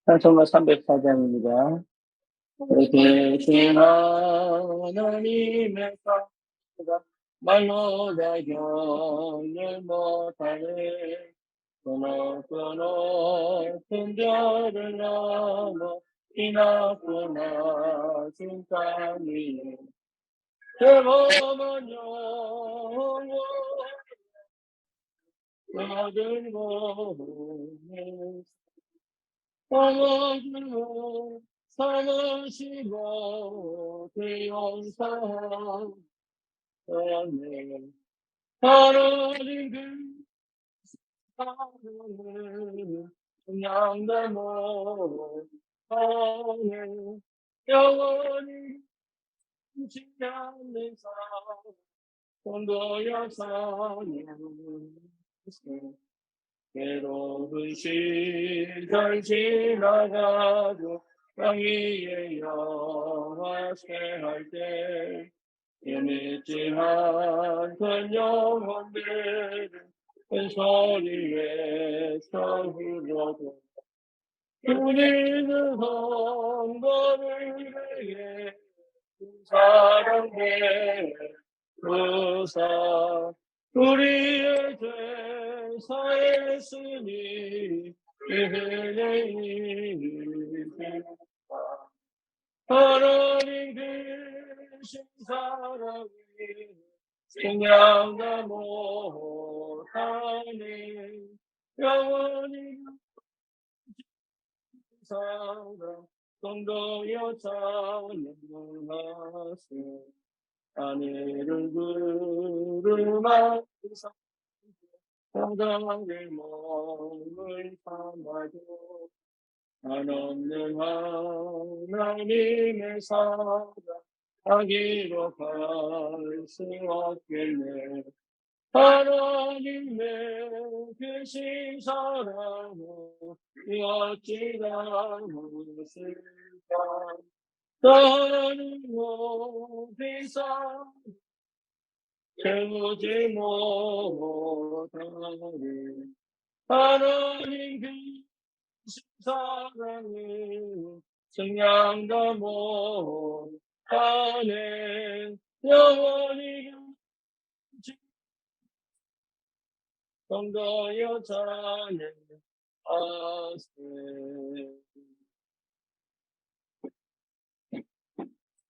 찬송가 304장입니다. 계신 하나님의 사랑가 말로 다 견을 못하네. 끊어 큰별을 넘어 이나구나 진짜니 제법은 영원 모든 몸에 어머니로 삼으시고 대용서하네. 하나님 그 사랑을 양다모 하네. 영원히 지않는 사랑 공도여 사냥 괴로운 시절 지나가도 땅 위에 영화세 할때 믿지 않던 영혼들은 큰 소리에서 부르고 우리는 헌거를 위해 사랑해 그사 우리의 죄 사했으니 하나님 계신 사랑이 생각나 못하네. 영원히 사랑 성도여 찬양하세. 하늘을 구름하사 바다의 몸을 삼아도 한없는 하나님의 사랑 하기로 할 수 없겠네. 하나님의 계신 사랑은 어찌 담으실까. 나는 어디서 채우지 못하리. 하나님 계신 사랑은 증량도 못하네. 영원히 성도여 찬양하세.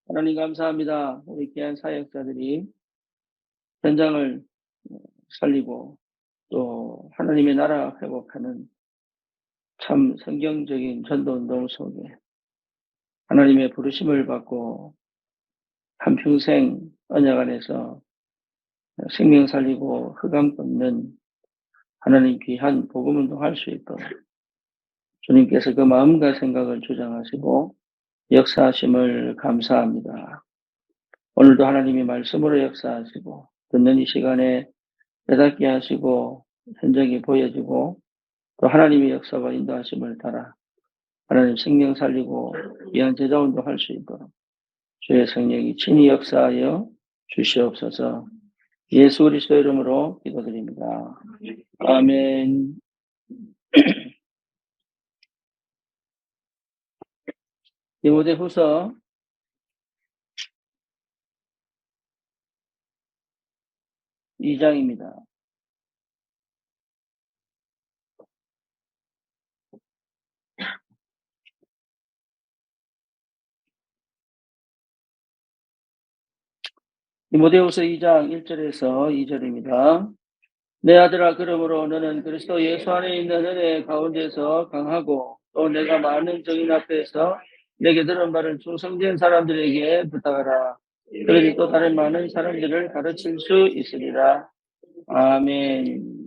하나님 감사합니다. 우리 귀한 사역자들이 현장을 살리고 또 하나님의 나라 회복하는 참 성경적인 전도운동 속에 하나님의 부르심을 받고 한평생 언약 안에서 생명 살리고 흑암 끊는 하나님 귀한 복음운동 할 수 있도록 주님께서 그 마음과 생각을 주장하시고 역사하심을 감사합니다. 오늘도 하나님이 말씀으로 역사하시고 듣는 이 시간에 깨닫게 하시고 현장이 보여지고 또 하나님의 역사와 인도하심을 따라 하나님 생명 살리고 귀한 제자운동 할 수 있도록 주의 성령이 친히 역사하여 주시옵소서. 예수 그리스도 이름으로 기도드립니다. 아멘. 디모데후서 2장입니다. 디모데후서 2장 1절에서 2절입니다. 내 아들아, 그러므로 너는 그리스도 예수 안에 있는 은혜 가운데서 강하고 또 내가 많은 정인 앞에서 내게 들은 바를 충성된 사람들에게 부탁하라. 그러니 또 다른 많은 사람들을 가르칠 수 있으리라. 아멘.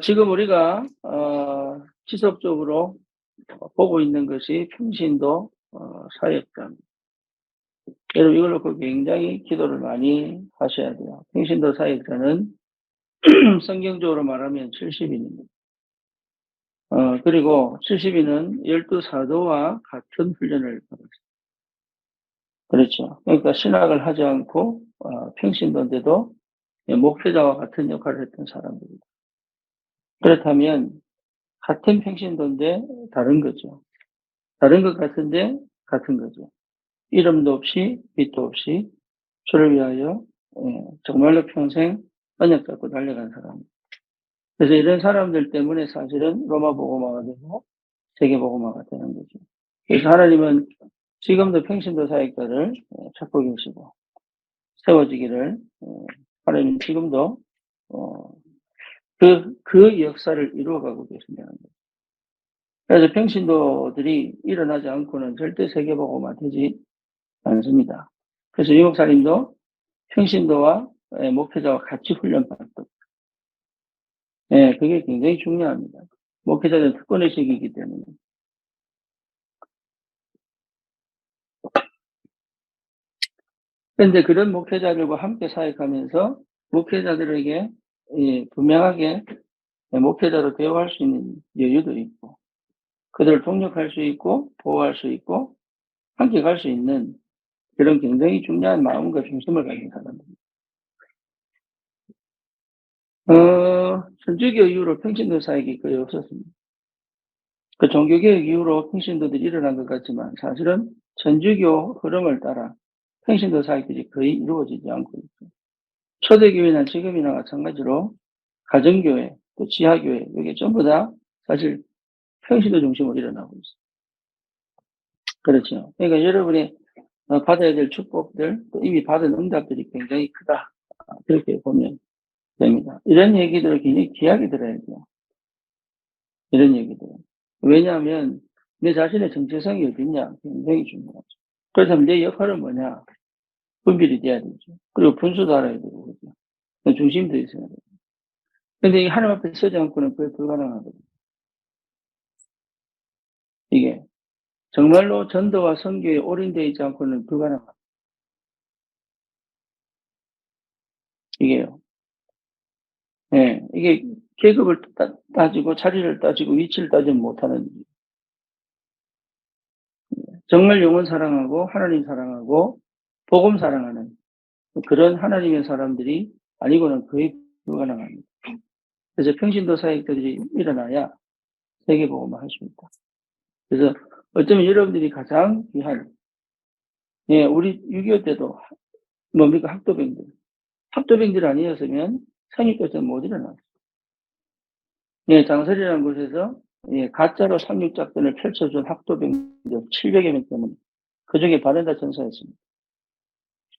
지금 우리가 지속적으로 보고 있는 것이 평신도 사역자입니다. 여러분 이걸 놓고 굉장히 기도를 많이 하셔야 돼요. 평신도 사역자는 성경적으로 말하면 70인입니다. 그리고 70인은 12사도와 같은 훈련을 받았어요. 그렇죠. 그러니까 신학을 하지 않고 평신도인데도 목회자와 같은 역할을 했던 사람들입니다. 그렇다면 같은 평신도인데 다른 거죠. 다른 것 같은데 같은 거죠. 이름도 없이 빛도 없이 주를 위하여 정말로 평생 언약 잡고 달려간 사람. 그래서 이런 사람들 때문에 사실은 로마 복음화가 되고 세계 복음화가 되는 거죠. 그래서 하나님은 지금도 평신도 사역자를 찾고 계시고 세워지기를 하나님 지금도 어, 그 역사를 이루어가고 계신다는 거죠. 그래서 평신도들이 일어나지 않고는 절대 세계 복음화 되지 않습니다. 그래서 유 목사님도 평신도와 목회자와 같이 훈련받고, 그게 굉장히 중요합니다. 목회자는 특권의식이기 때문에. 그런데 그런 목회자들과 함께 사역하면서 목회자들에게 분명하게 목회자로 대우할 수 있는 여유도 있고, 그들을 동력할 수 있고, 보호할 수 있고, 함께 갈 수 있는 그런 굉장히 중요한 마음과 중심을 가진 사람입니다. 천주교 이후로 평신도 사역이 거의 없었습니다. 그 종교개혁 이후로 평신도들이 일어난 것 같지만 사실은 천주교 흐름을 따라 평신도 사역들이 거의 이루어지지 않고 있죠. 초대교회나 지금이나 마찬가지로 가정교회, 또 지하교회, 이게 전부 다 사실 평신도 중심으로 일어나고 있어요. 그렇죠. 그러니까 여러분이 받아야 될 축복들, 또 이미 받은 응답들이 굉장히 크다. 그렇게 보면 됩니다. 이런 얘기들을 굉장히 귀하게 들어야 돼요. 이런 얘기들. 왜냐하면 내 자신의 정체성이 어딨냐 굉장히 중요하죠. 그렇다면 내 역할은 뭐냐 분별이 돼야 되죠. 그리고 분수도 알아야 되고 그죠. 중심도 있어야 돼요. 근데 이 하나님 앞에 서지 않고는 그게 불가능하거든요. 이게 정말로 전도와 선교에 올인되어 있지 않고는 불가능합니다. 이게요. 이게 계급을 따지고 자리를 따지고 위치를 따지면 못하는 정말 영혼 사랑하고 하나님 사랑하고 복음 사랑하는 그런 하나님의 사람들이 아니고는 거의 불가능합니다. 그래서 평신도 사역들이 일어나야 세계복음을 할 수 있다. 그래서 어쩌면 여러분들이 가장 귀한, 우리 6.25 때도 뭡니까? 학도병들. 학도병들 아니었으면 상륙작전 못 일어났어요. 장설이라는 곳에서 가짜로 상륙작전을 펼쳐준 학도병들 700여 명 때문에 그 중에 바렌다 전사였습니다.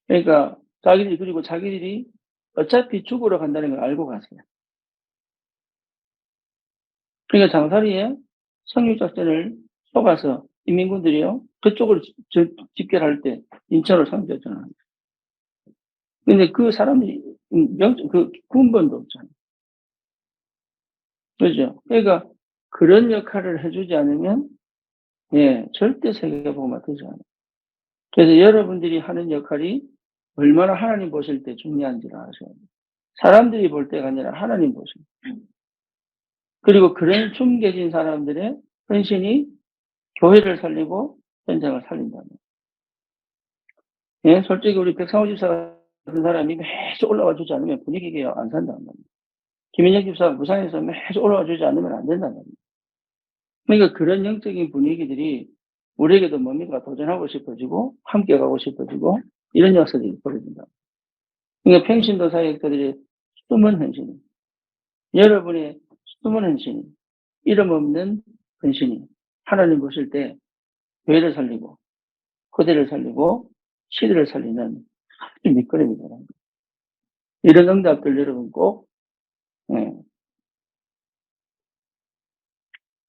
그러니까 그리고 자기들이 어차피 죽으러 간다는 걸 알고 갔어요. 그러니까 장사리에 상륙작전을 속아서 인민군들이요, 그쪽으로 집결할 때 인천으로 상륙작전을 합니다. 근데 그 사람들이, 그 군번도 없잖아요. 그죠? 그러니까 그런 역할을 해주지 않으면, 절대 세계복음화 되지 않아요. 그래서 여러분들이 하는 역할이 얼마나 하나님 보실 때 중요한지를 아셔야 돼요. 사람들이 볼 때가 아니라 하나님 보실 때. 그리고 그런 숨겨진 사람들의 헌신이 교회를 살리고 현장을 살린다는. 솔직히 우리 백상호 집사 같은 사람이 매주 올라와 주지 않으면 분위기가 안 산다는 겁니다. 김인영 집사가 부산에서 매주 올라와 주지 않으면 안 된다는 겁니다. 그러니까 그런 영적인 분위기들이 우리에게도 뭡니까? 도전하고 싶어지고, 함께 가고 싶어지고, 이런 역사들이 벌어진다. 그러니까 평신도 사역자들의 숨은 헌신이, 여러분의 숨은 헌신이, 이름 없는 헌신이, 하나님 보실 때 교회를 살리고, 후대를 살리고, 시대를 살리는 아주 밑거름이다. 이런 응답들 여러분 꼭,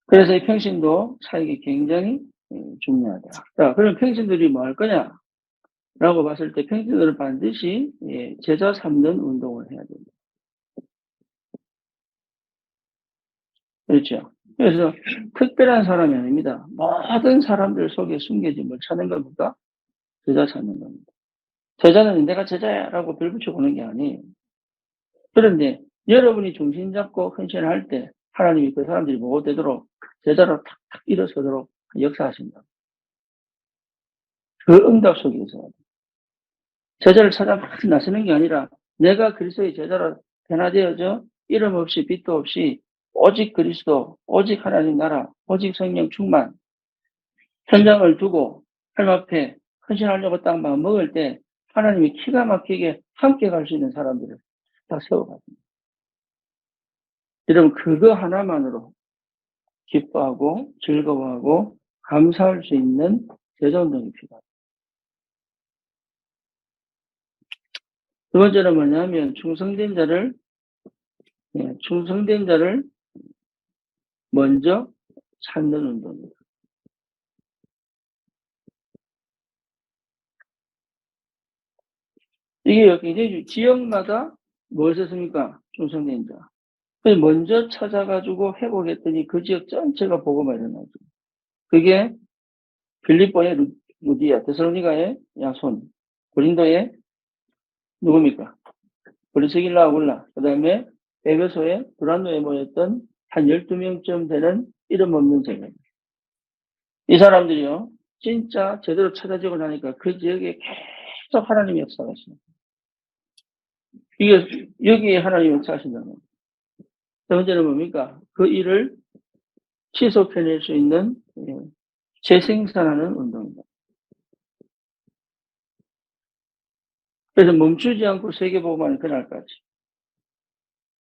그래서 이 평신도 사역이 굉장히 중요하다. 자, 그럼 평신들이 뭐 할 거냐? 라고 봤을 때 평신들은 반드시 제자 삼는 운동을 해야 됩니다. 그렇죠. 그래서 특별한 사람이 아닙니다. 모든 사람들 속에 숨겨진 뭘 찾는 겁니까? 제자 찾는 겁니다. 제자는 내가 제자야라고 별붙여 보는 게 아니에요. 그런데 여러분이 중심 잡고 헌신할 때 하나님이 그 사람들이 못 되도록 제자로 탁탁 일어서도록 역사하신다. 그 응답 속에서 제자를 찾아 막 나서는 게 아니라 내가 그리스도의 제자로 변화되어져 이름 없이 빛도 없이 오직 그리스도, 오직 하나님 나라, 오직 성령 충만 현장을 두고 하나님 앞에 헌신하려고 딱 마음 먹을 때 하나님이 기가 막히게 함께 갈 수 있는 사람들을 다 세워갑니다. 여러분 그거 하나만으로 기뻐하고 즐거워하고 감사할 수 있는 제자운동이 필요합니다. 두 번째는 뭐냐면 충성된 자를 먼저 찾는 운동입니다. 이게 굉장히 지역마다 무엇을 씁니까? 충성된 자. 그래서 먼저 찾아가지고 회복했더니 그 지역 전체가 복음화 일어나죠. 그게 빌립보의 루디아, 데살로니가의 야손, 고린도의 누굽니까? 브리스길라 아굴라, 그 다음에 에베소의 브란노에 모였던 한 12명쯤 되는 이름 없는 제자. 이 사람들이요, 진짜 제대로 찾아지고 나니까 그 지역에 계속 하나님의 역사가 있어요. 이게, 여기에 하나님의 역사하신다는 거예요. 두 번째는 뭡니까? 그 일을 지속해낼 수 있는 재생산하는 운동입니다. 그래서 멈추지 않고 세계복음화는 그날까지.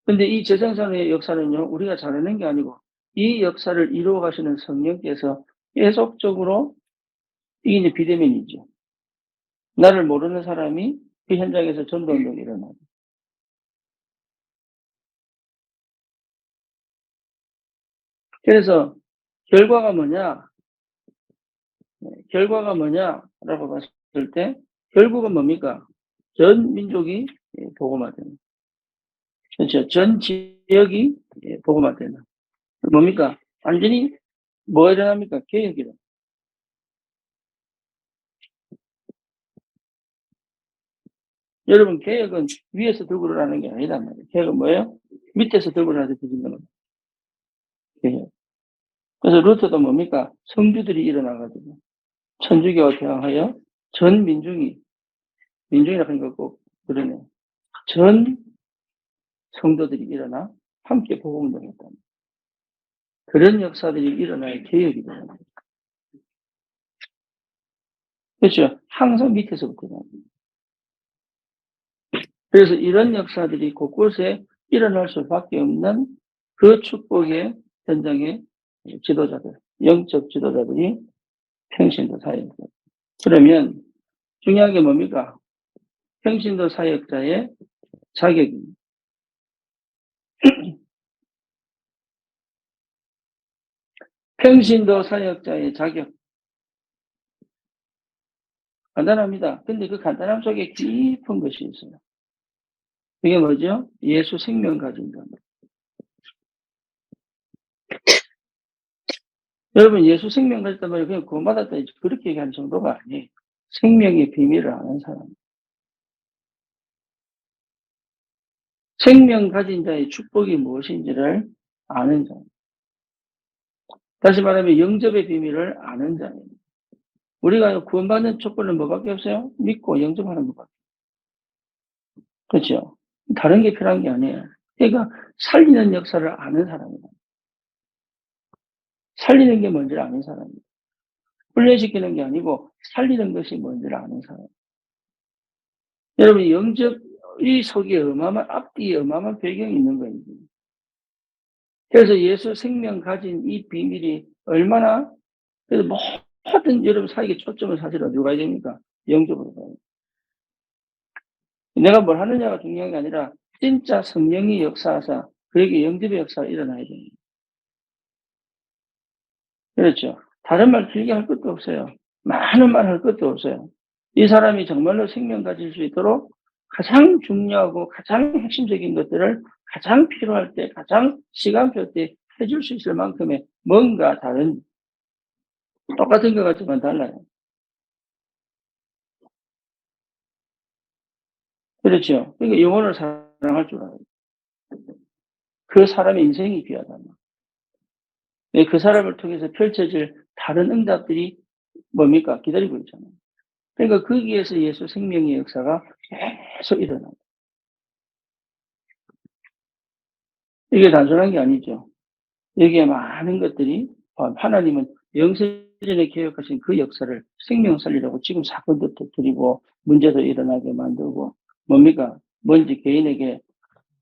근데 이 재생산의 역사는요, 우리가 잘하는 게 아니고, 이 역사를 이루어 가시는 성령께서 계속적으로, 이게 이제 비대면이죠. 나를 모르는 사람이 그 현장에서 전도운동이 일어나요. 그래서 결과가 뭐냐? 결과가 뭐냐라고 봤을 때 결국은 뭡니까? 전 민족이 복음화되는. 그렇죠. 전 지역이 복음화되는. 뭡니까? 완전히 뭐가 일어납니까? 개혁이 일어나. 여러분 개혁은 위에서 들고 일어나는 게 아니란 말이에요. 개혁은 뭐예요? 밑에서 들고 일어나서 되는 겁니다. 개혁. 그래서 루터도 뭡니까? 성주들이 일어나가지고 천주교와 대항하여 전 민중이라고 하는 거꼭 그러네요. 전 성도들이 일어나 함께 복음운동했다. 그런 역사들이 일어나야 개혁이 되는 거예요. 그렇죠. 항상 밑에서부터 나옵니다. 그래서 이런 역사들이 곳곳에 일어날 수밖에 없는 그 축복의 현장의 지도자들, 영적 지도자들이 평신도 사역자. 그러면 중요한 게 뭡니까? 평신도 사역자의 자격입니다. 평신도 사역자의 자격. 간단합니다. 근데 그 간단함 속에 깊은 것이 있어요. 그게 뭐죠? 예수 생명 가진 자. 여러분, 예수 생명 가졌단 말이에요. 그냥 구원받았다. 그렇게 얘기하는 정도가 아니에요. 생명의 비밀을 아는 사람. 생명 가진 자의 축복이 무엇인지를 아는 자. 다시 말하면 영접의 비밀을 아는 자예요. 우리가 구원받는 촉구는 뭐밖에 없어요? 믿고 영접하는 것밖에. 그렇죠? 다른 게 필요한 게 아니에요. 그러니까 살리는 역사를 아는 사람이다. 살리는 게 뭔지를 아는 사람이다. 훈련시키는 게 아니고 살리는 것이 뭔지를 아는 사람. 여러분, 영접이 속에 앞뒤에 어마어마한 배경이 있는 거예요. 그래서 예수 생명 가진 이 비밀이 얼마나, 그래서 모든 여러분 사역에 초점을 사실 어디로 가야 됩니까? 영접으로 가야 돼요. 내가 뭘 하느냐가 중요한 게 아니라 진짜 성령이 역사하사 그에게 영접의 역사가 일어나야 됩니다. 그렇죠. 다른 말 길게 할 것도 없어요. 많은 말 할 것도 없어요. 이 사람이 정말로 생명 가질 수 있도록 가장 중요하고 가장 핵심적인 것들을 가장 필요할 때, 가장 시간표 때 해줄 수 있을 만큼의 뭔가 다른, 똑같은 것 같지만 달라요. 그렇죠. 그러니까 영혼을 사랑할 줄 알아요. 그 사람의 인생이 귀하다. 그 사람을 통해서 펼쳐질 다른 응답들이 뭡니까? 기다리고 있잖아요. 그러니까 거기에서 예수 생명의 역사가 계속 일어나요. 이게 단순한 게 아니죠. 여기에 많은 것들이 하나님은 영세전에 계획하신 그 역사를 생명 살리려고 지금 사건도 터뜨리고 문제도 일어나게 만들고 뭡니까? 먼저 개인에게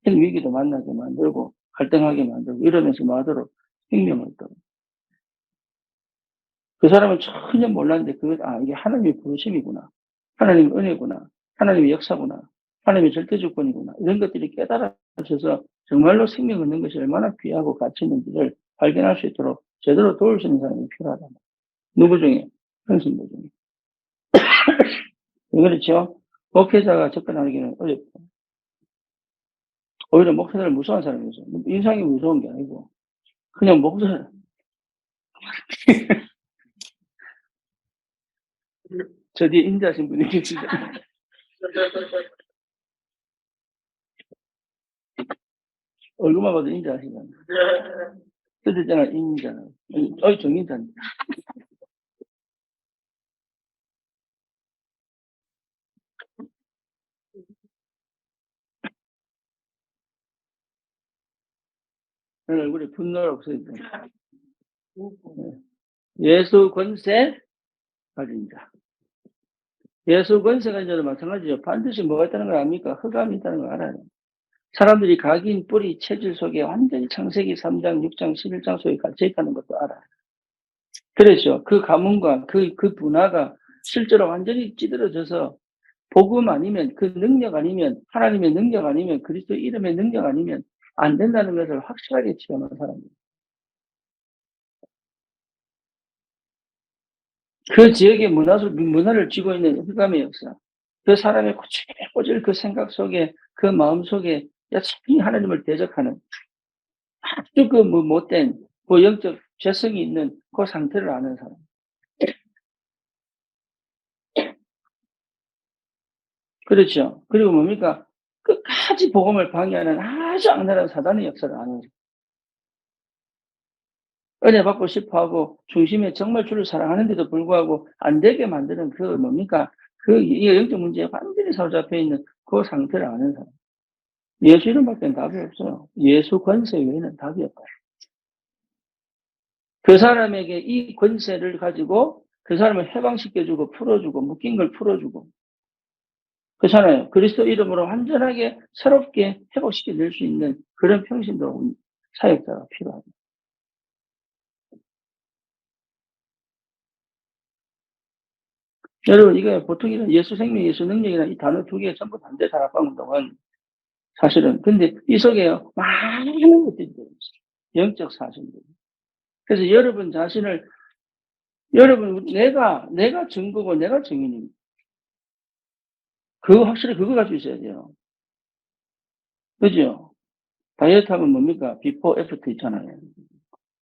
큰 위기도 만나게 만들고 갈등하게 만들고 이러면서 뭐하도록 생명을 얻도록. 그 사람은 전혀 몰랐는데 이게 하나님의 부르심이구나. 하나님의 은혜구나. 하나님의 역사구나. 하나님의 절대주권이구나. 이런 것들이 깨달아져서 정말로 생명 얻는 것이 얼마나 귀하고 가치 있는지를 발견할 수 있도록 제대로 도울 수 있는 사람이 필요하다. 누구 중에? 현신들 중에. 그렇죠? 목회자가 접근하기는 어렵고. 오히려 목회자를 무서워하는 사람이 있어요. 인상이 무서운 게 아니고. 그냥 목사, 저 뒤에 인자하신 분이 계시죠. 얼굴만 봐도 인자하시잖아요. 그랬잖아, 인자는. 정인자는. 그런 얼굴에 분노가 없어요. 예수 권세 가진 자. 예수 권세 가진 자도 마찬가지죠. 반드시 뭐가 있다는 걸 압니까? 흑암이 있다는 걸 알아요. 사람들이 각인, 뿌리, 체질 속에 완전히 창세기 3장, 6장, 11장 속에 갇혀 있다는 것도 알아요. 그렇죠. 그 가문과 그 분화가 실제로 완전히 찌들어져서 복음 아니면 그 능력 아니면 하나님의 능력 아니면 그리스도 이름의 능력 아니면 안 된다는 것을 확실하게 체험한 사람입니다. 그 지역의 문화를 쥐고 있는 흑암의 역사. 그 사람의 꼬질꼬질 그 생각 속에 그 마음 속에 여전히 하나님을 대적하는 아주 못된 영적 죄성이 있는 그 상태를 아는 사람. 그렇죠. 그리고 뭡니까? 끝까지 복음을 방해하는 아주 악랄한 사단의 역사를 아는 사람. 은혜 받고 싶어 하고 중심에 정말 주를 사랑하는데도 불구하고 안 되게 만드는 뭡니까? 이 영적 문제에 완전히 사로잡혀 있는 그 상태를 아는 사람. 예수 이름밖에 답이 없어요. 예수 권세 외에는 답이 없어요. 그 사람에게 이 권세를 가지고 그 사람을 해방시켜주고 풀어주고 묶인 걸 풀어주고 그렇잖아요. 그리스도 이름으로 완전하게 새롭게 회복시켜 낼 수 있는 그런 평신도 사역자가 필요합니다. 여러분 이게 보통 이런 예수 생명, 예수 능력이나 이 단어 두 개 전부 반대 다락방 운동은 사실은 근데 이 속에요 많은 것들이 들어있어요. 영적 사실들. 그래서 여러분 자신을 내가 증거고 내가 증인입니다. 확실히 그거 가지고 있어야 돼요. 그죠? 다이어트 하면 뭡니까? 비포, 애프터 있잖아요.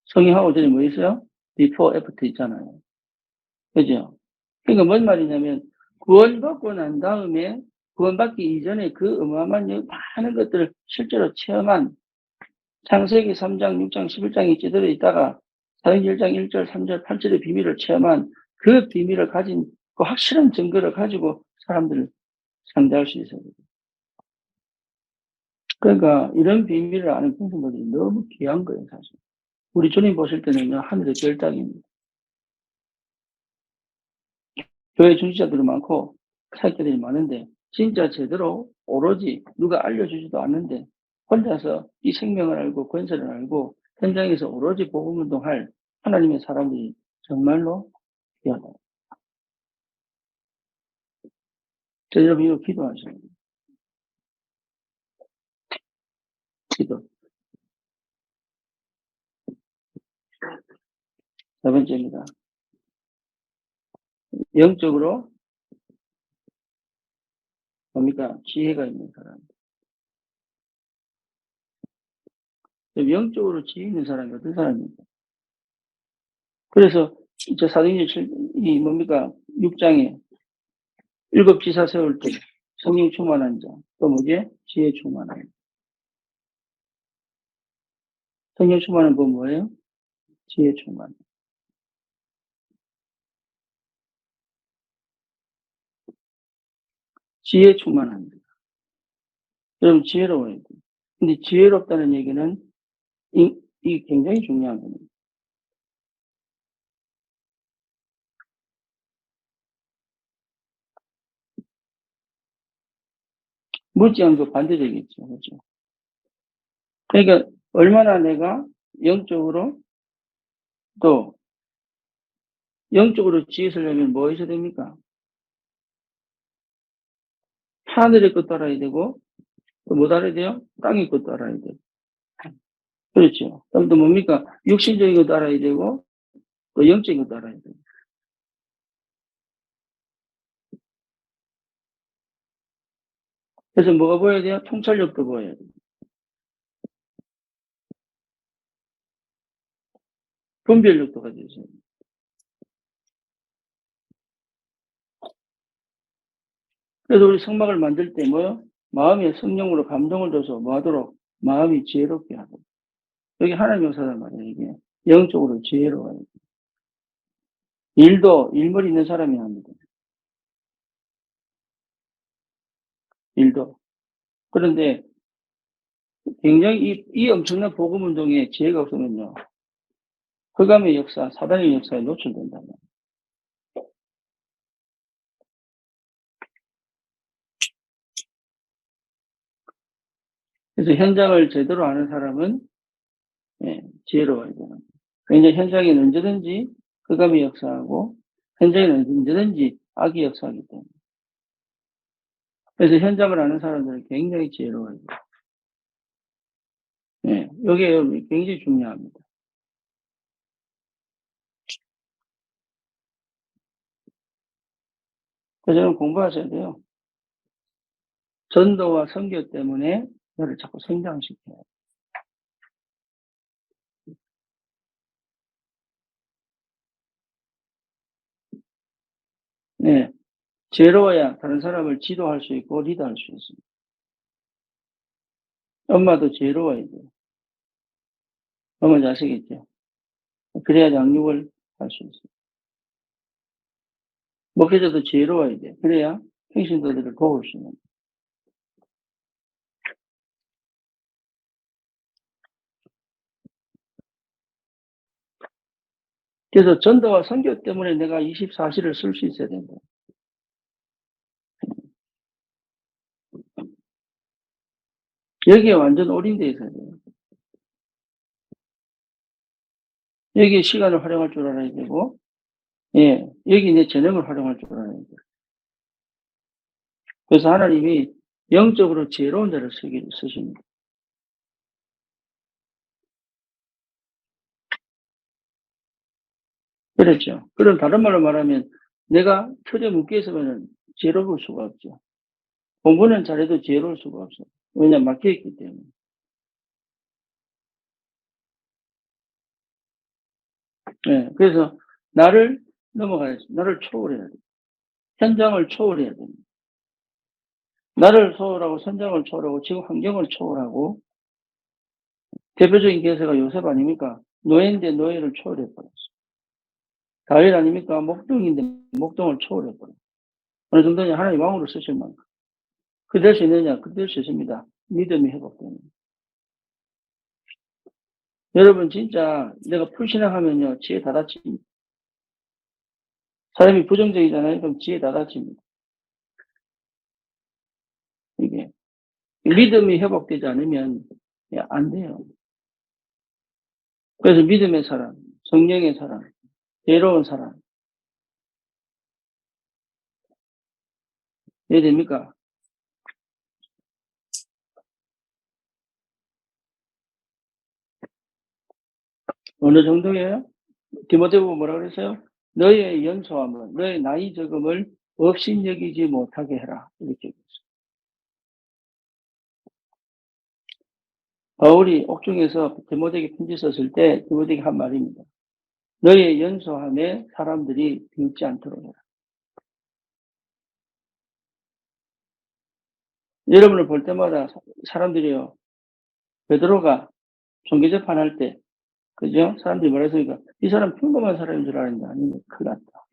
성형하고 전에 뭐 있어요? 비포, 애프터 있잖아요. 그죠? 그러니까 뭔 말이냐면, 구원받고 난 다음에, 구원받기 이전에 그 어마어마한 많은 것들을 실제로 체험한 창세기 3장, 6장, 11장이 찌들어 있다가 사도행전 1장 1절, 3절, 8절의 비밀을 체험한 그 비밀을 가진 그 확실한 증거를 가지고 사람들을 상대할 수 있어요. 그러니까 이런 비밀을 아는 평생들이 너무 귀한 거예요, 사실. 우리 주님 보실 때는요, 하늘의 별따기입니다. 교회 중지자들이 많고, 사역자들이 많은데, 진짜 제대로 오로지 누가 알려주지도 않는데, 혼자서 이 생명을 알고, 권세를 알고, 현장에서 오로지 복음운동할 하나님의 사람들이 정말로 귀하다. 여러분, 이거 기도하셔야 돼요. 기도. 네 번째입니다. 영적으로, 뭡니까? 지혜가 있는 사람. 영적으로 지혜 있는 사람이 어떤 사람입니까? 그래서 저 사도행전 7, 뭡니까? 6장에 일곱 지사 세울 때 성령 충만한 자, 또 뭐지? 지혜 충만한 자. 성령 충만한 건 뭐예요? 지혜 충만. 지혜 충만합니다. 여러분 지혜로워야 돼요. 근데 지혜롭다는 얘기는 이게 굉장히 중요한 겁니다. 무지한 반대되겠죠. 그렇죠? 그러니까 얼마나 내가 영적으로 또 영적으로 지혜서려면 뭐 있어야 됩니까? 하늘의 것도 알아야 되고 또 뭐 알아야 돼요? 땅의 것도 알아야 돼요. 그렇죠. 그럼 또 뭡니까? 육신적인 것도 알아야 되고 또 영적인 것도 알아야 돼요. 그래서 뭐가 보여야 돼요? 통찰력도 보여야 돼요. 분별력도 가져야 돼요. 그래서 우리 성막을 만들 때 뭐요? 마음에 성령으로 감동을 줘서 뭐 하도록? 마음이 지혜롭게 하고. 여기 하나님 역사단 말이에요, 이게. 영적으로 지혜로워요. 일도 일머리 있는 사람이 합니다. 일도. 그런데 굉장히 이 엄청난 복음 운동에 지혜가 없으면요. 흑암의 역사, 사단의 역사에 노출된다. 그래서 현장을 제대로 아는 사람은 지혜로워야 되는. 왜냐하면 현장에는 언제든지 흑암의 역사하고 현장에는 언제든지 악의 역사하기 때문에. 그래서 현장을 아는 사람들은 굉장히 지혜로워야 돼요. 이게 굉장히 중요합니다. 그래서 저는 공부하셔야 돼요. 전도와 선교 때문에 너를 자꾸 성장시켜요. 네. 지혜로워야 다른 사람을 지도할 수 있고 리드할 수 있습니다. 엄마도 지혜로워야 돼요. 엄마 아시겠죠? 그래야 양육을 할 수 있어요. 목회자도 지혜로워야 돼요. 그래야 평신도들을 도울 수 있는. 그래서 전도와 선교 때문에 내가 24시를 쓸 수 있어야 된다. 여기에 완전 올인되어 있어야 돼요. 여기에 시간을 활용할 줄 알아야 되고, 여기 내 재능을 활용할 줄 알아야 돼요. 그래서 하나님이 영적으로 지혜로운 자를 쓰십니다. 그렇죠. 그럼 다른 말로 말하면 내가 틀에 묶여 있으면 지혜로울 수가 없죠. 공부는 잘해도 지혜로울 수가 없어요. 왜냐하면 막혀있기 때문에. 그래서 나를 넘어가야지. 나를 초월해야 돼. 현장을 초월해야 됩니다. 나를 초월하고 선장을 초월하고 지금 환경을 초월하고 대표적인 계세가 요셉 아닙니까? 노예인데 노예를 초월해버렸어. 다윗 아닙니까? 목동인데 목동을 초월해버렸어. 어느 정도냐? 하나님 왕으로 쓰실 만큼. 그 될 수 있느냐? 그 될 수 있습니다. 믿음이 회복되는. 여러분 진짜 내가 불신앙하면요. 지혜 다 다칩니다. 사람이 부정적이잖아요. 그럼 지혜 다 다칩니다. 이게. 믿음이 회복되지 않으면 안 돼요. 그래서 믿음의 사람, 성령의 사람, 괴로운 사람. 이해됩니까? 어느 정도예요? 디모데후서 뭐라 그랬어요? 너의 연소함을, 너의 나이 적음을 업신여기지 못하게 해라. 이렇게 얘기했어요. 바울이 옥중에서 디모데에게 편지 썼을 때 디모데에게 한 말입니다. 너의 연소함에 사람들이 비웃지 않도록 해라. 여러분을 볼 때마다 사람들이요. 베드로가 종교재판할 때, 그죠? 사람들이 뭐라 했습니까? 이 사람 평범한 사람인 줄 알았는데 아니면 큰일 났다.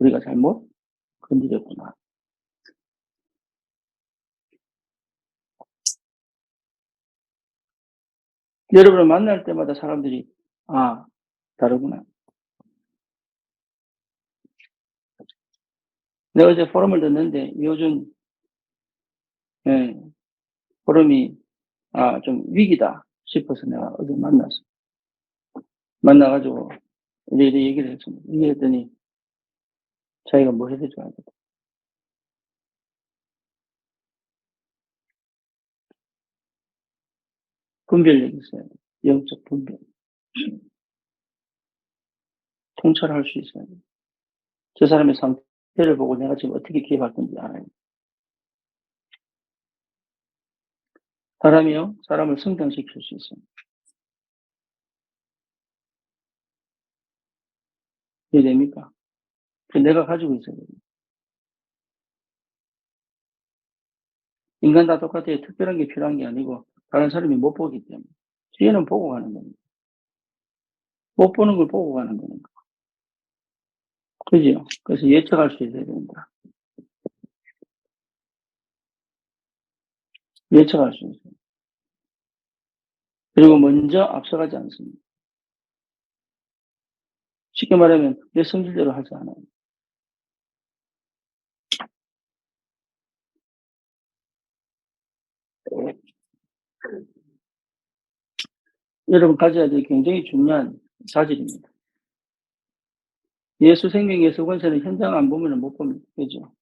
우리가 잘못 건드렸구나. 여러분을 만날 때마다 사람들이 아, 다르구나. 내가 어제 포럼을 듣는데 요즘 예, 포럼이 좀 위기다 싶어서 내가 어제 만나가지고 이래 얘기를 했습니다. 얘기했더니 자기가 뭐 해야 될지 알거든. 분별력이 있어야 돼. 영적 분별. 통찰할 수 있어야 돼. 저 사람의 상태를 보고 내가 지금 어떻게 기억할 건지 알아야 돼. 사람이요, 사람을 성장시킬 수 있어요. 이해됩니까? 그 내가 가지고 있어야 돼. 인간 다 똑같아요. 특별한 게 필요한 게 아니고 다른 사람이 못 보기 때문에. 뒤에는 보고 가는 겁니다. 못 보는 걸 보고 가는 거니까. 그죠? 그래서 예측할 수 있어야 된다. 예측할 수 있어요. 그리고 먼저 앞서가지 않습니다. 쉽게 말하면 내 성질대로 하지 않아요. 여러분 가져야 될 굉장히 중요한 자질입니다. 예수 생명 예수 권세는 현장 안 보면 못 봅니다. 그죠?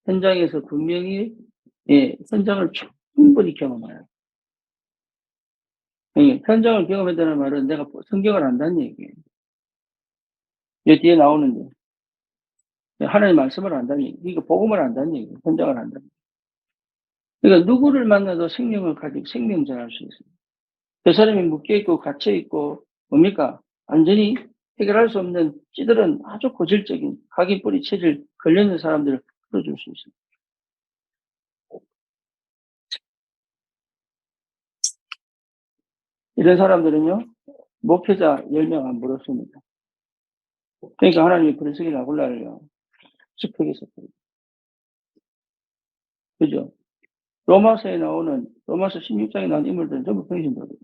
현장에서 분명히 현장을 충분히 경험해요. 현장을 경험한다는 말은 내가 성경을 안다는 얘기예요. 여기 뒤에 나오는데 하나님 말씀을 안다는 얘기, 이거 복음을 안다는 얘기, 현장을 안다는 얘기. 그러니까 누구를 만나도 생명을 가지고 생명전할 수 있어요. 그 사람이 묶여있고 갇혀있고 뭡니까? 완전히 해결할 수 없는 찌들은 아주 고질적인 각인뿌리 체질 걸려있는 사람들을 풀어줄 수 있어요. 이런 사람들은요, 목회자 10명 안 부릅습니다. 그러니까 하나님이 브레스기 나굴라를요, 습하게 썼어요. 그죠? 로마서 16장에 나온 인물들은 전부 평신도들.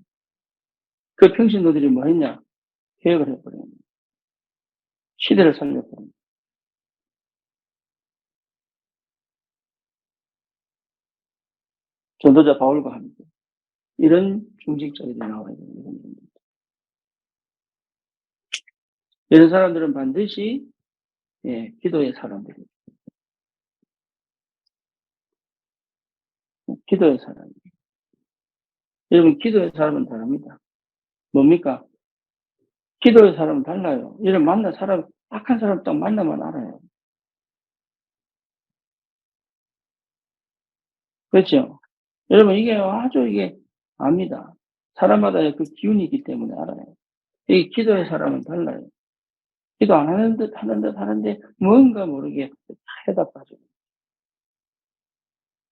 그 평신도들이 뭐 했냐? 개혁을 해버려요. 시대를 살려버려요. 전도자 바울과 함께. 이런 중직자들이 나와야 돼요. 이런 사람들은 반드시, 기도의 사람들이에요. 기도의 사람. 여러분, 기도의 사람은 다릅니다. 뭡니까? 기도의 사람은 달라요. 이런 악한 사람 딱 만나면 알아요. 그렇죠? 여러분, 이게 압니다. 사람마다 그 기운이 있기 때문에 알아요. 이 기도의 사람은 달라요. 기도 안 하는 듯 하는데 뭔가 모르게 다 해답하죠.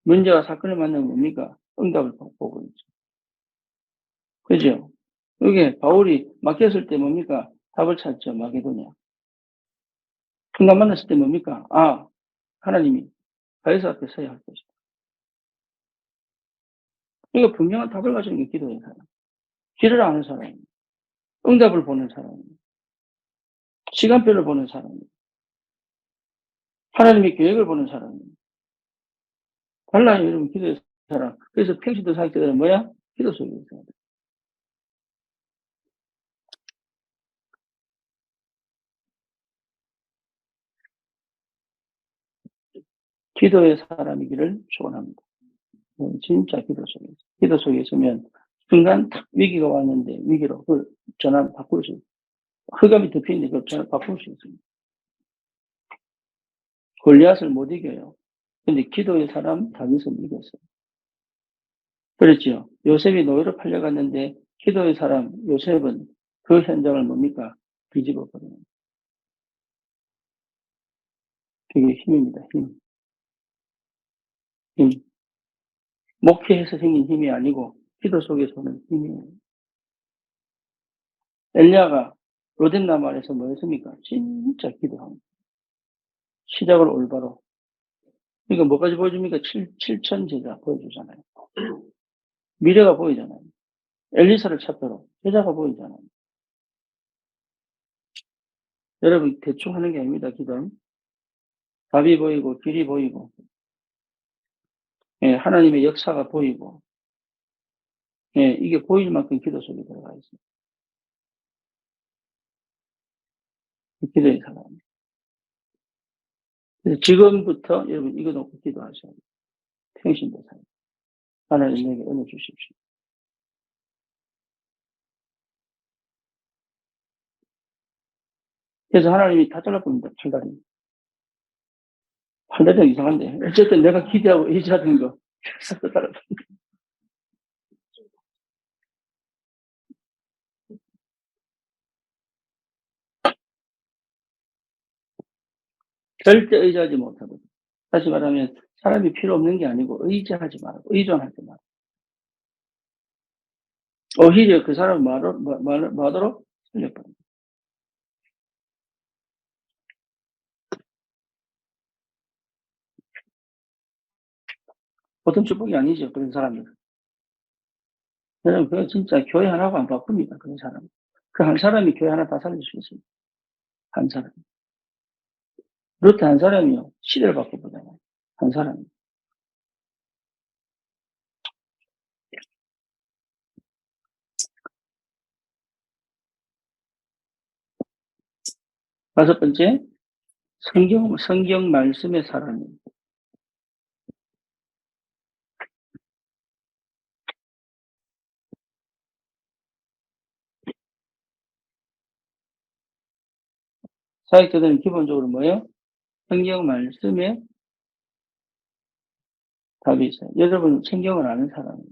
문제와 사건을 만나면 뭡니까? 응답을 보고 있죠. 그죠? 이게 바울이 막혔을 때 뭡니까? 답을 찾죠. 마게도냐. 순간 만났을 때 뭡니까? 하나님이 바에서 앞에 서야 할 것이다. 그러니까 분명한 답을 가지는 게 기도의 사람. 길을 아는 사람. 응답을 보는 사람. 시간표를 보는 사람. 하나님의 계획을 보는 사람. 달라요, 여러분, 기도의 사람. 그래서 평신도 사역자들은 뭐야? 기도 속에 있어야 돼. 기도의 사람이기를 축원합니다. 진짜 기도 속에 있으면 순간 탁 위기가 왔는데 위기로 그 전환 바꿀 수 있어요. 흑암이 덮이는데 그 전환 바꿀 수 있습니다. 골리앗을 못 이겨요. 근데 기도의 사람 다윗은 이겼어요. 그렇죠. 요셉이 노예로 팔려갔는데 기도의 사람 요셉은 그 현장을 뭡니까? 뒤집어 버려요. 그게 힘입니다. 힘. 목회해서 생긴 힘이 아니고 기도 속에서 오는 힘이에요. 엘리야가 로뎀나무 아래서 뭐 했습니까? 진짜 기도합니다. 시작을 올바로. 그러니까 뭐까지 보여줍니까? 7천 제자 보여주잖아요. 미래가 보이잖아요. 엘리사를 찾도록 여자가 보이잖아요. 여러분 대충 하는 게 아닙니다. 기도. 답이 보이고 길이 보이고 예, 하나님의 역사가 보이고 예, 이게 보일 만큼 기도 속에 들어가 있어요. 기도의 사람. 그래서 지금부터 여러분 이거 놓고 기도하셔야 돼요. 평신도사님. 하나님 내게 은혜 주십시오. 그래서 하나님이 다 잘라버립니다. 팔다리. 팔다리가 이상한데. 어쨌든 내가 기대하고 의지하던 거. 싹 잘라. 절대 의지하지 못하고. 다시 말하면 사람이 필요 없는 게 아니고 의지하지 말고 의존하지 말고. 오히려 그 사람 말로 살려버립니다. 보통 축복이 아니죠. 그런 사람들. 여러분, 그거 진짜 교회 하나가 안 바쁩니다. 그런 사람. 그 한 사람이 교회 하나 다 살릴 수 있습니다. 한 사람. 루트 한 사람이요. 시대를 바꿔보잖아요. 한 사람. 다섯 번째, 성경 말씀의 사람이. 사역자들은 기본적으로 뭐예요? 성경 말씀에 답이 있어요. 여러분, 성경을 아는 사람이에요.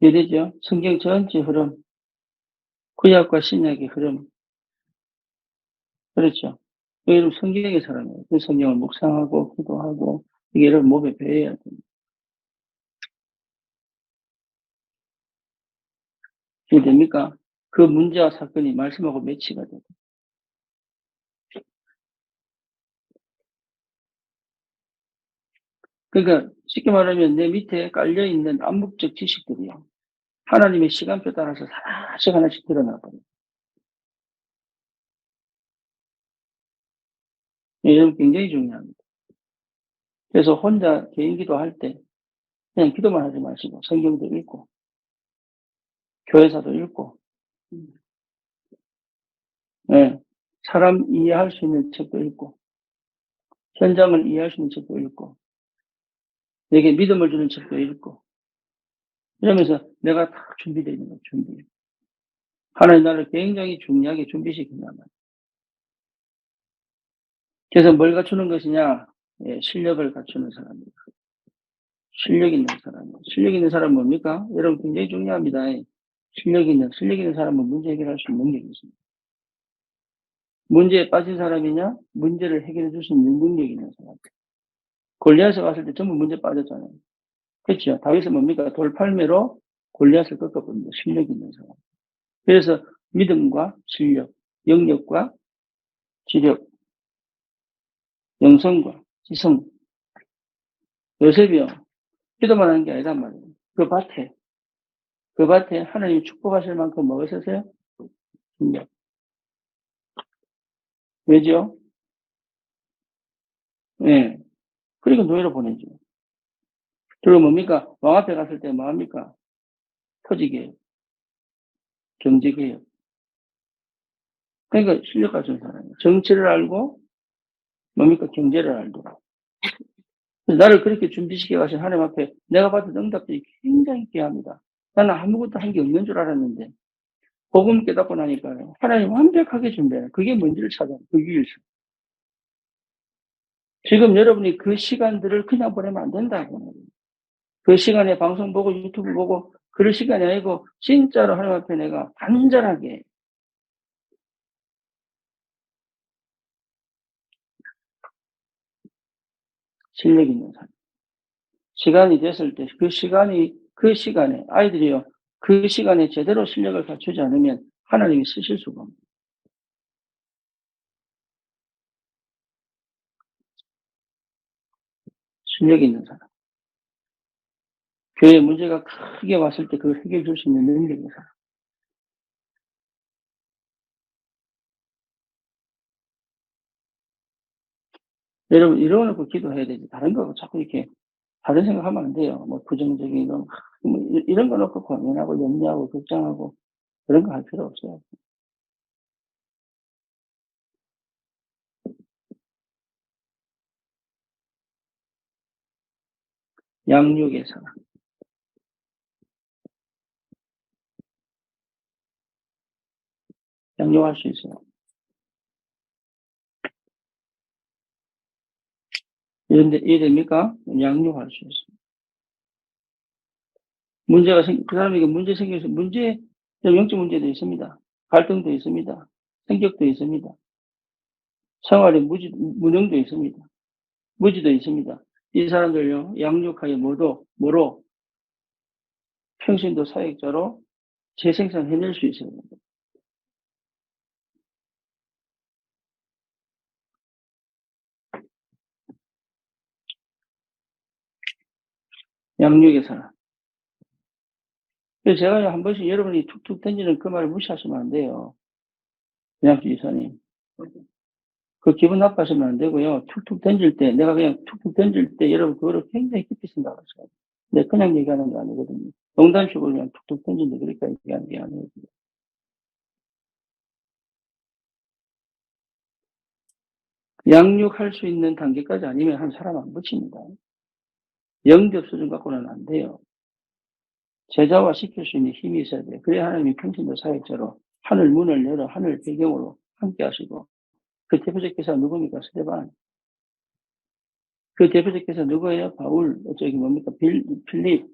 이해되죠? 성경 전체 흐름, 구약과 신약의 흐름. 그렇죠? 여러분, 성경의 사람이에요. 그 성경을 묵상하고, 기도하고, 이게 여러분 몸에 배해야 됩니다. 이해됩니까? 그 문제와 사건이 말씀하고 매치가 돼요. 그러니까 쉽게 말하면 내 밑에 깔려있는 암묵적 지식들이요. 하나님의 시간표 따라서 하나씩 하나씩 드러나 버려요. 이건 굉장히 중요합니다. 그래서 혼자 개인 기도할 때 그냥 기도만 하지 마시고 성경도 읽고 교회사도 읽고 네. 사람 이해할 수 있는 책도 읽고 현장을 이해할 수 있는 책도 읽고 내게 믿음을 주는 책도 읽고 이러면서 내가 다 준비되어 있는 거예요. 준비. 하나님 나를 굉장히 중요하게 준비시킨단 말이에요. 그래서 뭘 갖추는 것이냐? 예, 실력을 갖추는 사람입니다. 실력 있는 사람. 실력 있는 사람은 뭡니까? 여러분 굉장히 중요합니다. 실력 있는 사람은 문제 해결할 수 있는 능력이 있습니다. 문제에 빠진 사람이냐? 문제를 해결해 줄 수 있는 능력이 있는 사람. 골리앗에 갔을 때 전부 문제 빠졌잖아요. 그렇죠? 다윗은 뭡니까? 돌팔매로 골리앗을 꺾어버립니다. 실력 있는 사람. 그래서 믿음과 실력, 영역과 지력, 영성과 지성. 요셉이요. 기도만 하는 게 아니란 말이에요. 그 밭에 하나님이 축복하실 만큼 뭐가 있었어요? 능력. 왜죠? 예. 그리고 노예로 보내죠. 그리고 뭡니까? 왕 앞에 갔을 때 뭐합니까? 터지게 경제개혁. 그러니까 실력 가진 사람이에요. 정치를 알고 뭡니까? 경제를 알고. 나를 그렇게 준비시켜 가신 하나님 앞에 내가 받은 응답들이 굉장히 귀합니다. 나는 아무것도 한 게 없는 줄 알았는데 복음 깨닫고 나니까 하나님 완벽하게 준비해요. 그게 뭔지를 찾아요. 그 유일성. 지금 여러분이 그 시간들을 그냥 보내면 안 된다고. 그 시간에 방송 보고 유튜브 보고 그럴 시간이 아니고 진짜로 하나님 앞에 내가 간절하게 실력 있는 사람. 시간이 됐을 때 그 시간에 아이들이요. 그 시간에 제대로 실력을 갖추지 않으면 하나님이 쓰실 수가 없어요. 실력이 있는 사람. 교회에 문제가 크게 왔을 때 그걸 해결해 줄 수 있는 능력이 있는 사람. 여러분, 이러놓고 기도해야 되지. 다른 거 자꾸 이렇게, 다른 생각하면 안 돼요. 뭐, 부정적인 거, 뭐, 이런 거 놓고 고민하고, 염려하고, 걱정하고, 그런 거 할 필요 없어요. 양육의 사람. 양육할 수 있어요. 이해됩니까? 양육할 수 있어요. 그 사람에게 문제 생겨서 영적 문제도 있습니다. 갈등도 있습니다. 성격도 있습니다. 생활에 무능도 있습니다. 무지도 있습니다. 이 사람들요, 양육하여 뭐로? 평신도 사역자로 재생산해낼 수 있어요. 양육의 사람. 그래서 제가 한 번씩 여러분이 툭툭 던지는 그 말을 무시하시면 안 돼요. 양주 이사님. 그 기분 나빠하시면 안 되고요. 툭툭 던질 때, 내가 그냥 툭툭 던질 때 여러분 그거를 굉장히 깊이 생각하셔야 돼요. 내가 그냥 얘기하는 게 아니거든요. 농담식으로 그냥 툭툭 던진다 그러니까 얘기하는 게 아니거든요. 양육할 수 있는 단계까지 아니면 한 사람 안 붙입니다. 영접 수준 갖고는 안 돼요. 제자화 시킬 수 있는 힘이 있어야 돼요. 그래야 하나님이 평신도 사역자로 하늘 문을 열어 하늘 배경으로 함께 하시고, 그 대표적 기사 누굽니까? 스데반. 그 대표적 기사 누구예요? 바울, 저기 뭡니까? 필립.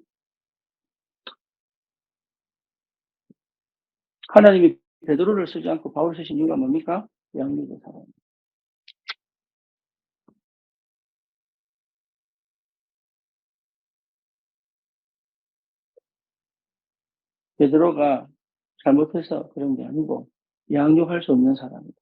하나님이 베드로를 쓰지 않고 바울 쓰신 이유가 뭡니까? 양육의 사람. 베드로가 잘못해서 그런 게 아니고 양육할 수 없는 사람이다.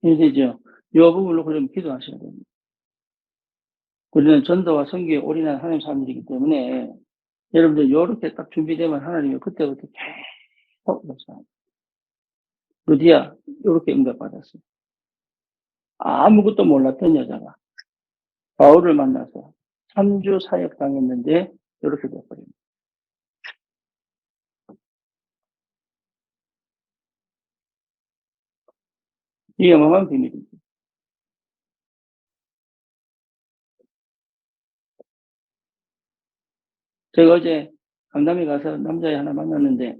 이제죠. 이 부분으로 그러면 기도하셔야 됩니다. 우리는 전도와 선교에 올인한 하나님 사람들이기 때문에 여러분들 이렇게 딱 준비되면 하나님이 그때부터 계속 역사합니다. 루디아 이렇게 응답받았어요. 아무것도 몰랐던 여자가 바울을 만나서 3주 사역 당했는데 이렇게 돼버립니다. 이게 어마어마한 비밀입니다. 제가 어제 강남에 가서 남자애 하나 만났는데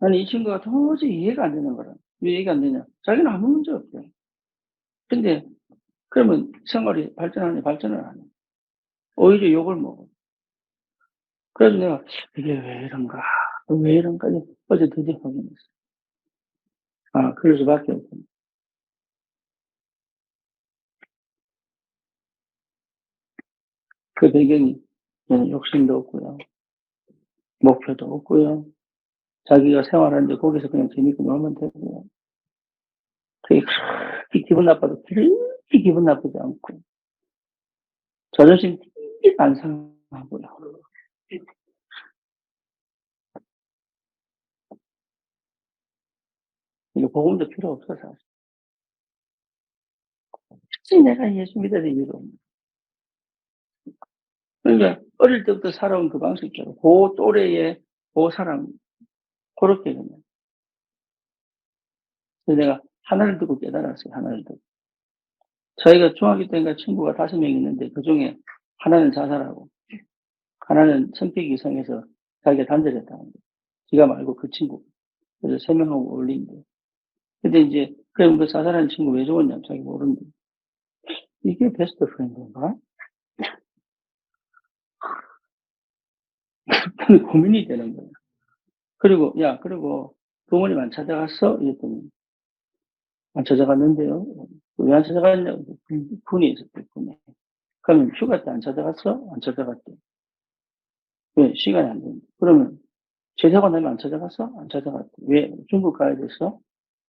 아니 이 친구가 도저히 이해가 안 되는 거라. 왜 이해가 안 되냐? 자기는 아무 문제 없대요. 근데 그러면 생활이 발전을 안 해. 오히려 욕을 먹어. 그래서 내가 이게 왜 이런가? 왜 이런가? 어제 드디어 확인했어. 아, 그럴 수밖에 없구나. 그 배경이 욕심도 없고요. 목표도 없고요. 자기가 생활하는데 거기서 그냥 재밌게 놀면 되고요. 그게 그렇게 기분 나빠도 그렇게 기분 나쁘지 않고 자존심 되게 안 상하고요. 이거 복음도 필요 없어 사실. 굳이 내가 예수 믿어야 될 이유가 없네. 그러니까 어릴 때부터 살아온 그 방식대로 그 또래의 그 사람 그렇게 그냥. 그래서 내가 하나를 두고 깨달았어요. 하나를 두고. 저희가 중학교 때인가 친구가 5명 있는데 그중에 하나는 자살하고 하나는 성격이 이상해서 자기가 단절했다는 거예요. 지가 말고 그 친구. 그래서 3명하고 어울린대. 근데 이제 그럼 그 자살한 친구 왜 죽었냐 자기 모르는데 이게 베스트 프렌드인가? 고민이 되는 거예요. 그리고 부모님 안 찾아갔어? 이랬더니 안 찾아갔는데요. 왜 안 찾아갔냐고 분이 있었대, 분에. 그러면 휴가 때 안 찾아갔어? 안 찾아갔대. 왜? 시간이 안 된다. 그러면 제대하고 나면 안 찾아갔어? 안 찾아갔대. 왜? 중국 가야 됐어?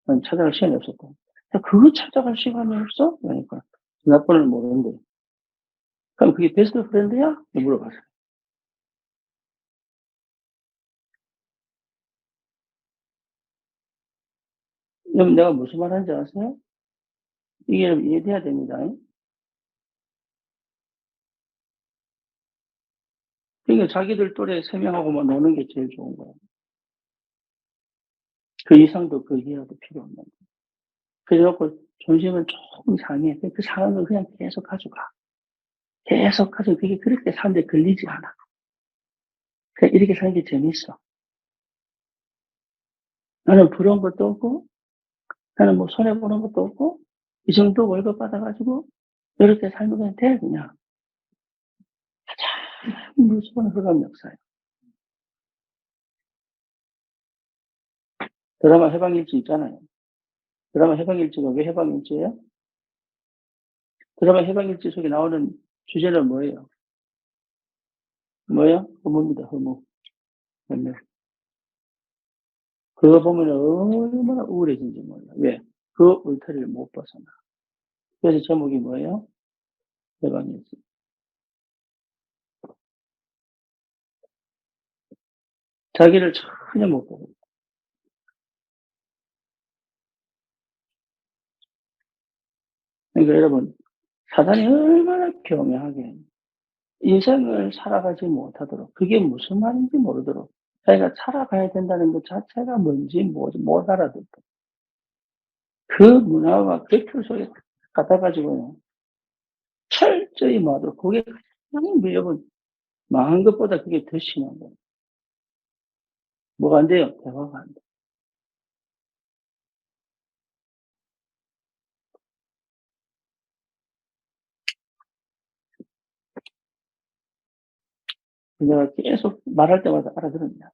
난 찾아갈 시간이 없었다. 그거 찾아갈 시간이 없어? 그러니까 전화번호를 모르는데. 그럼 그게 베스트 프렌드야? 물어봤어. 그럼 내가 무슨 말 하는지 아세요? 이게 이해돼야 됩니다. 그러니까 자기들 또래 3명하고만 노는 게 제일 좋은 거야. 그 이상도 그 이하도 필요 없는 거야. 그래갖고 존심은 조금 상해. 그 상한 걸 그냥 계속 가져가. 계속 가지고 그게 그렇게 사는데 걸리지 않아. 그냥 이렇게 사는 게 재밌어. 나는 부러운 것도 없고, 나는 뭐 손해보는 것도 없고, 이 정도 월급 받아가지고, 이렇게 살면 그냥 돼, 그냥. 가장 무서운 흑암 역사예요. 드라마 해방일지 있잖아요. 드라마 해방일지가 왜 해방일지예요? 드라마 해방일지 속에 나오는 주제는 뭐예요? 뭐예요? 허무입니다, 허무. 그거 보면 얼마나 우울해진지 몰라. 왜? 그 울타리를 못 벗어나. 그래서 제목이 뭐예요? 해방일지. 자기를 전혀 못 보고. 그러니까 여러분, 사단이 얼마나 교묘하게 인생을 살아가지 못하도록, 그게 무슨 말인지 모르도록, 자기가 살아가야 된다는 것 자체가 뭔지 못 알아듣고, 그 문화와 그 틀 속에 갖다가지고요, 철저히 뭐하도록, 그게 가장 여러분, 망한 것보다 그게 더 심한 거예요. 뭐가 안 돼요? 대화가 안 돼. 내가 계속 말할 때마다 알아들었냐?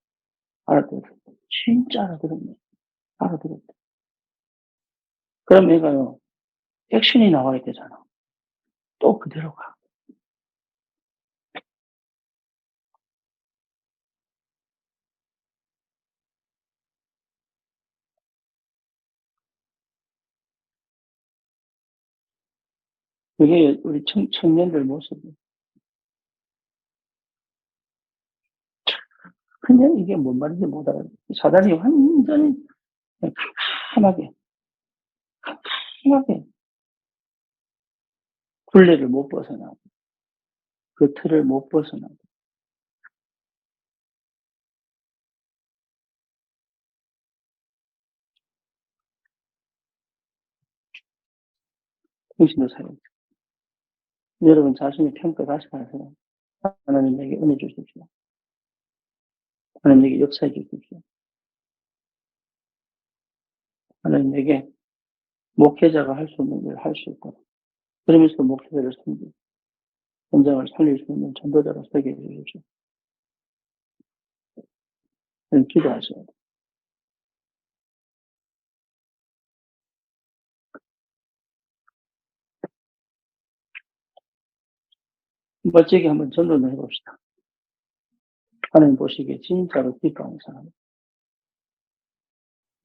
알아들었어. 진짜 알아들었네. 알아들었다. 그럼 얘가요, 액션이 나와야 되잖아. 또 그대로 가. 그게 우리 청년들 모습이에요. 근데 이게 뭔 말인지 못 알아요. 사단이 완전히 캄캄하게, 캄캄하게 굴레를 못 벗어나고, 그 틀을 못 벗어나고, 정신을 차려. 여러분 자신의 평가 다시 하세요. 하나님 에게 은혜 주십시오. 하나님 에게 역사해 주십시오. 하나님 에게 목회자가 할 수 있는 걸 할 수 있고, 그러면서 목회자를 섬기고, 현장을 살릴 수 있는 전도자로 서게 해 주십시오. 기도하셔야 돼요. 멋지게 한번 전도를 해봅시다. 하나님 보시기에 진짜로 기뻐하는 사람.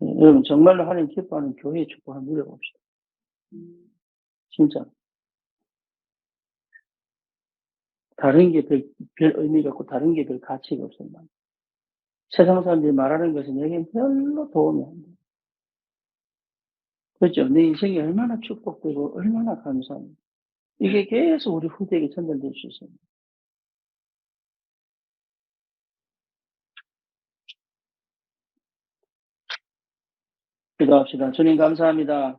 여러분 정말로 하나님 기뻐하는 교회의 축복을 누려봅시다. 진짜 다른 게 별 의미가 없고 다른 게 별 가치가 없습니다. 세상 사람들이 말하는 것은 내겐 별로 도움이 안 돼요. 그렇죠? 내 인생이 얼마나 축복되고 얼마나 감사합니다. 이게 계속 우리 후대에게 전달될 수 있습니다. 기도합시다. 주님 감사합니다.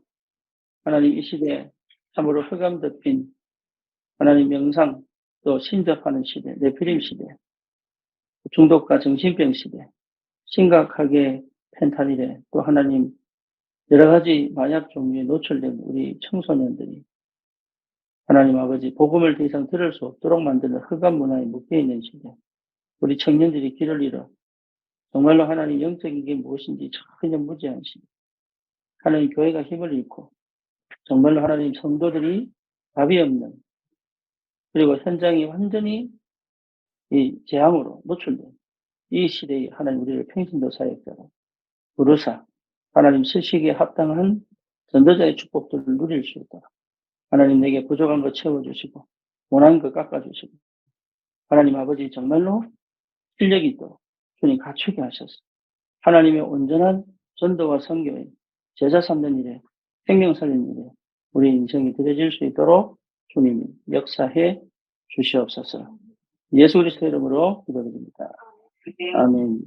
하나님 이 시대에 참으로 흑암 덮인 하나님 명상 또 신접하는 시대, 네피림 시대, 중독과 정신병 시대, 심각하게 펜타닐에 또 하나님 여러 가지 마약 종류에 노출된 우리 청소년들이 하나님 아버지 복음을 더 이상 들을 수 없도록 만드는 흑암 문화에 묶여 있는 시대, 우리 청년들이 길을 잃어 정말로 하나님 영적인 게 무엇인지 전혀 무지한 시대, 하나님 교회가 힘을 잃고 정말로 하나님 성도들이 답이 없는 그리고 현장이 완전히 이 재앙으로 노출된 이 시대에 하나님 우리를 평신도 사역자로 부르사 하나님 쓰시기에 합당한 전도자의 축복들을 누릴 수 있도록 하나님 내게 부족한 거 채워주시고 원하는 거 깎아주시고 하나님 아버지 정말로 실력이 있도록 주님 갖추게 하셔서 하나님의 온전한 전도와 선교에 제자 삼는 일에 생명 살리는 일에 우리 인생이 드려질 수 있도록 주님이 역사해 주시옵소서. 예수 그리스도 이름으로 기도드립니다. 아멘.